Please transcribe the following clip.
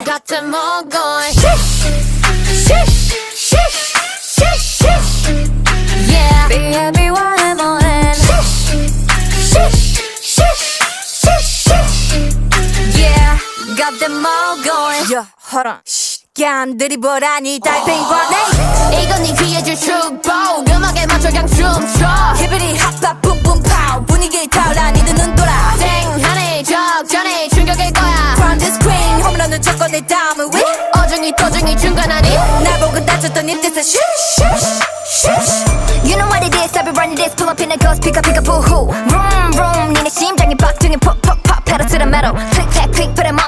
got them all going. Shish, shish, shish, shish. Yeah, be happy while I'm on hand. Shish, shish, shish, shish. Yeah, got them all going. 야, hold on. 깐들이 보라니 달팽이관에 이건 네 귀에 줄 축복. 음악에 맞춰 그냥 춤춰. 히비리 핫바 뿜뿜 파우 분위기 타올라 니들 눈 돌아 땡하네 적잖네 충격일 거야. From the screen 홈런은 조건 내 다음은 위 어중이 to중이 중간하니. 날 보고 다쳤던 입뜻에 You know what it is, I've been running this. Pull up in a ghost, pick up, boo-hoo. Vroom, vroom, 니네 심장이 박동이 pop, pop, pop. Pedal to the metal. Click, clack, click, put 'em